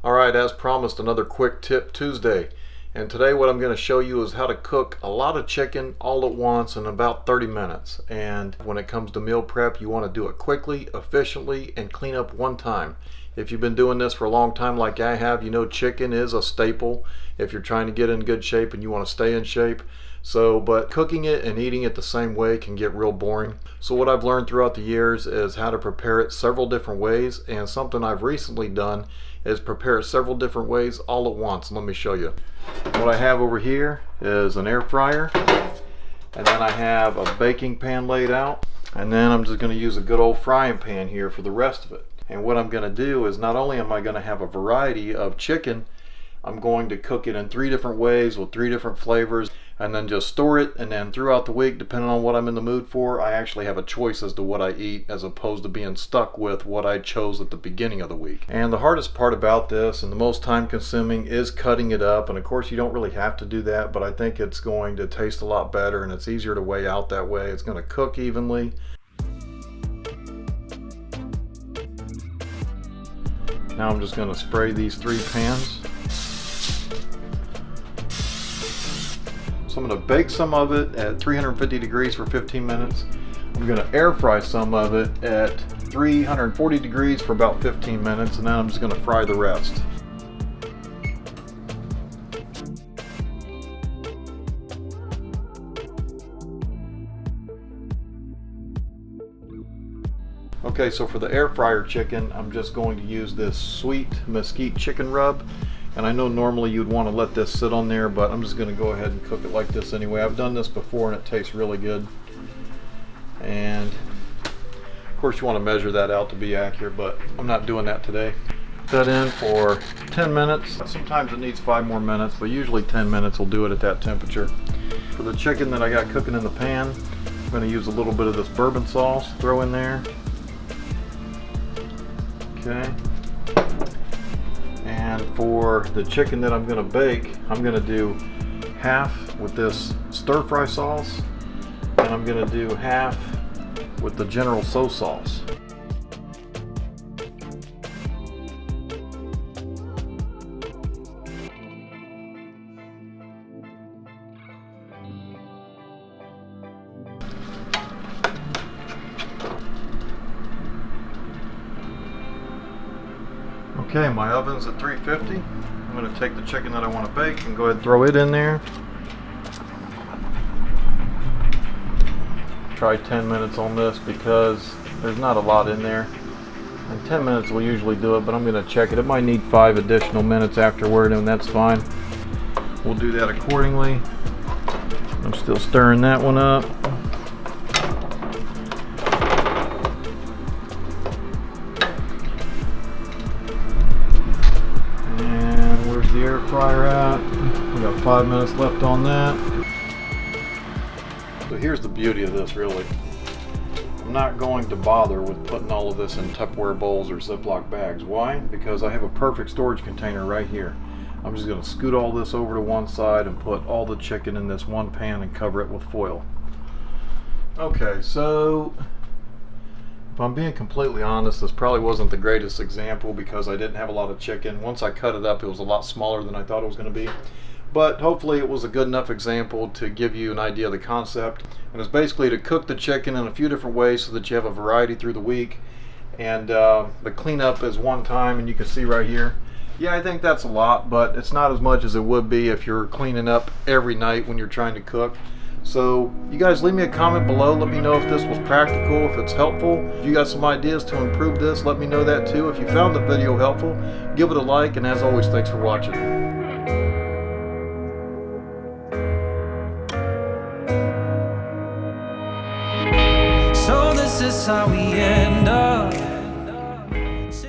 Alright, as promised, another quick tip Tuesday. And today what I'm going to show you is how to cook a lot of chicken all at once in about 30 minutes. And when it comes to meal prep, you want to do it quickly, efficiently, and clean up one time. If you've been doing this for a long time like I have, you know chicken is a staple if you're trying to get in good shape and you want to stay in shape. But cooking it and eating it the same way can get real boring. So what I've learned throughout the years is how to prepare it several different ways, and something I've recently done is prepare it several different ways all at once. Let me show you. What I have over here is an air fryer, and then I have a baking pan laid out, and then I'm just going to use a good old frying pan here for the rest of it. And what I'm going to do is not only am I going to have a variety of chicken, I'm going to cook it in 3 different ways with 3 different flavors, and then just store it. And then throughout the week, depending on what I'm in the mood for, I actually have a choice as to what I eat, as opposed to being stuck with what I chose at the beginning of the week. And the hardest part about this, and the most time consuming, is cutting it up. And of course you don't really have to do that, but I think it's going to taste a lot better, and it's easier to weigh out that way. It's going to cook evenly. Now I'm just going to spray these 3 pans. So I'm going to bake some of it at 350 degrees for 15 minutes. I'm going to air fry some of it at 340 degrees for about 15 minutes, and then I'm just going to fry the rest. Okay, so for the air fryer chicken, I'm just going to use this sweet mesquite chicken rub. And I know normally you'd want to let this sit on there, but I'm just going to go ahead and cook it like this anyway. I've done this before and it tastes really good. And of course you want to measure that out to be accurate, but I'm not doing that today. Put that in for 10 minutes. Sometimes it needs 5 more minutes, but usually 10 minutes will do it at that temperature. For the chicken that I got cooking in the pan, I'm going to use a little bit of this bourbon sauce, throw in there. Okay. And for the chicken that I'm going to bake, I'm going to do half with this stir fry sauce, and I'm going to do half with the General So sauce. Okay, my oven's at 350. I'm going to take the chicken that I want to bake and go ahead and throw it in there. Try 10 minutes on this because there's not a lot in there. And 10 minutes will usually do it, but I'm going to check it. It might need 5 additional minutes afterward, and that's fine. We'll do that accordingly. I'm still stirring that one up. The air fryer out. We got 5 minutes left on that. So here's the beauty of this, really. I'm not going to bother with putting all of this in Tupperware bowls or Ziploc bags. Why? Because I have a perfect storage container right here. I'm just going to scoot all this over to one side and put all the chicken in this one pan and cover it with foil. Okay, so if I'm being completely honest, this probably wasn't the greatest example because I didn't have a lot of chicken. Once I cut it up, it was a lot smaller than I thought it was going to be. But hopefully it was a good enough example to give you an idea of the concept. And it's basically to cook the chicken in a few different ways so that you have a variety through the week. And the cleanup is one time, and you can see right here. Yeah, I think that's a lot, but it's not as much as it would be if you're cleaning up every night when you're trying to cook. So you guys leave me a comment below. Let me know if this was practical, if it's helpful. If you got some ideas to improve this, let me know that too. If you found the video helpful, give it a like, and as always, thanks for watching. So this is how we end.